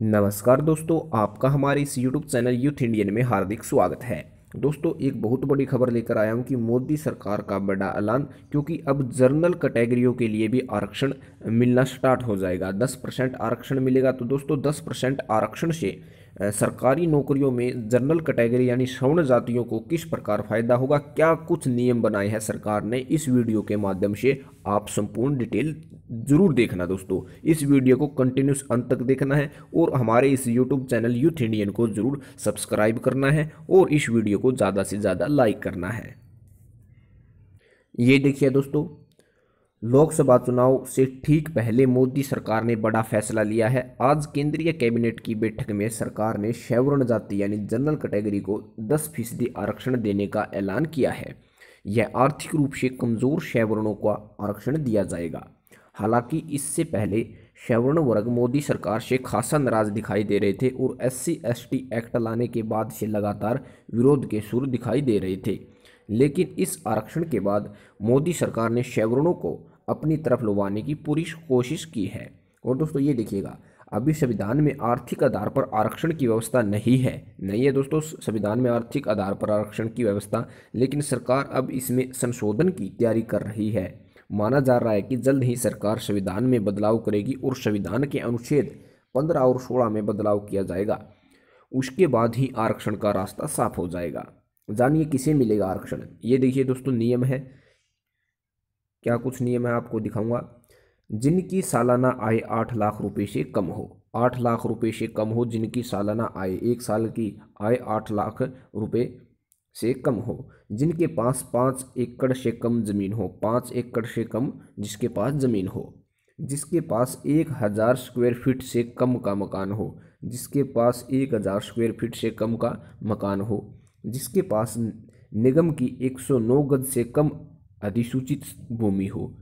नमस्कार दोस्तों, आपका हमारे इस YouTube चैनल यूथ इंडियन में हार्दिक स्वागत है। दोस्तों, एक बहुत बड़ी खबर लेकर आया हूं कि मोदी सरकार का बड़ा ऐलान, क्योंकि अब जनरल कैटेगरियों के लिए भी आरक्षण मिलना स्टार्ट हो जाएगा। 10% आरक्षण मिलेगा। तो दोस्तों 10% आरक्षण से सरकारी नौकरियों में जनरल कैटेगरी यानी सवर्ण जातियों को किस प्रकार फायदा होगा, क्या कुछ नियम बनाए हैं सरकार ने, इस वीडियो के माध्यम से आप संपूर्ण डिटेल जरूर देखना। दोस्तों इस वीडियो को कंटिन्यूस अंत तक देखना है और हमारे इस यूट्यूब चैनल यूथ इंडियन को जरूर सब्सक्राइब करना है और इस वीडियो को ज़्यादा से ज़्यादा लाइक करना है। ये देखिए दोस्तों, लोकसभा चुनाव से ठीक पहले मोदी सरकार ने बड़ा फैसला लिया है। आज केंद्रीय कैबिनेट की बैठक में सरकार ने सवर्ण जाति यानी जनरल कैटेगरी को 10% आरक्षण देने का ऐलान किया है। यह आर्थिक रूप से कमजोर सवर्णों को आरक्षण दिया जाएगा। हालांकि इससे पहले सवर्ण वर्ग मोदी सरकार से खासा नाराज दिखाई दे रहे थे और SC/ST एक्ट लाने के बाद से लगातार विरोध के सुर दिखाई दे रहे थे। लेकिन इस आरक्षण के बाद मोदी सरकार ने सवर्णों को अपनी तरफ लुभाने की पूरी कोशिश की है। और दोस्तों ये देखिएगा, अभी संविधान में आर्थिक आधार पर आरक्षण की व्यवस्था नहीं है दोस्तों, संविधान में आर्थिक आधार पर आरक्षण की व्यवस्था, लेकिन सरकार अब इसमें संशोधन की तैयारी कर रही है। माना जा रहा है कि जल्द ही सरकार संविधान में बदलाव करेगी और संविधान के अनुच्छेद 15 और 16 में बदलाव किया जाएगा। उसके बाद ही आरक्षण का रास्ता साफ हो जाएगा। जानिए किसे मिलेगा आरक्षण। ये देखिए दोस्तों, नियम है। क्या कुछ नियम है आपको दिखाऊंगा। जिनकी सालाना आय 8 लाख रुपए से कम हो, 8 लाख रुपए से कम हो जिनकी सालाना आय, एक साल की आय 8 लाख रुपए से कम हो। जिनके पास 5 एकड़ से कम जमीन हो, 5 एकड़ से कम जिसके पास जमीन हो। जिसके पास 1000 स्क्वायर फीट से कम का मकान हो, जिसके पास 1000 स्क्वायर फीट से कम का मकान हो। जिसके पास निगम की 109 गज से कम अधिसूचित भूमि हो।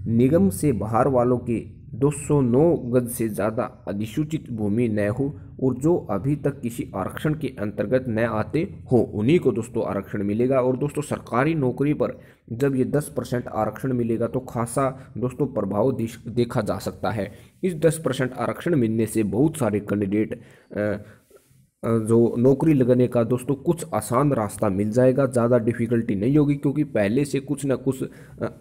निगम से बाहर वालों के 209 गज से ज़्यादा अधिसूचित भूमि न हो और जो अभी तक किसी आरक्षण के अंतर्गत न आते हो, उन्हीं को दोस्तों आरक्षण मिलेगा। और दोस्तों सरकारी नौकरी पर जब ये 10% आरक्षण मिलेगा तो खासा दोस्तों प्रभाव देखा जा सकता है। इस 10% आरक्षण मिलने से बहुत सारे कैंडिडेट जो नौकरी लगने का दोस्तों कुछ आसान रास्ता मिल जाएगा, ज़्यादा डिफ़िकल्टी नहीं होगी, क्योंकि पहले से कुछ ना कुछ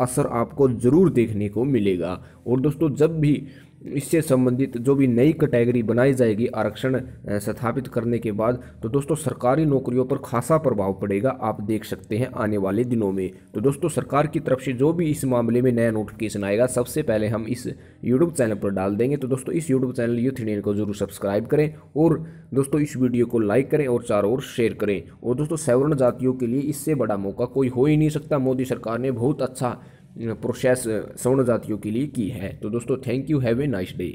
असर आपको ज़रूर देखने को मिलेगा। और दोस्तों जब भी इससे संबंधित जो भी नई कैटेगरी बनाई जाएगी आरक्षण स्थापित करने के बाद, तो दोस्तों सरकारी नौकरियों पर खासा प्रभाव पड़ेगा, आप देख सकते हैं आने वाले दिनों में। तो दोस्तों सरकार की तरफ से जो भी इस मामले में नया नोटिफिकेशन आएगा, सबसे पहले हम इस यूट्यूब चैनल पर डाल देंगे। तो दोस्तों इस यूट्यूब चैनल यूथ इंडियन को जरूर सब्सक्राइब करें और दोस्तों इस वीडियो को लाइक करें और चारों ओर शेयर करें। और दोस्तों सवर्ण जातियों के लिए इससे बड़ा मौका कोई हो ही नहीं सकता। मोदी सरकार ने बहुत अच्छा प्रोसेस सवर्ण जातियों के लिए की है। तो दोस्तों thank you, have a nice day.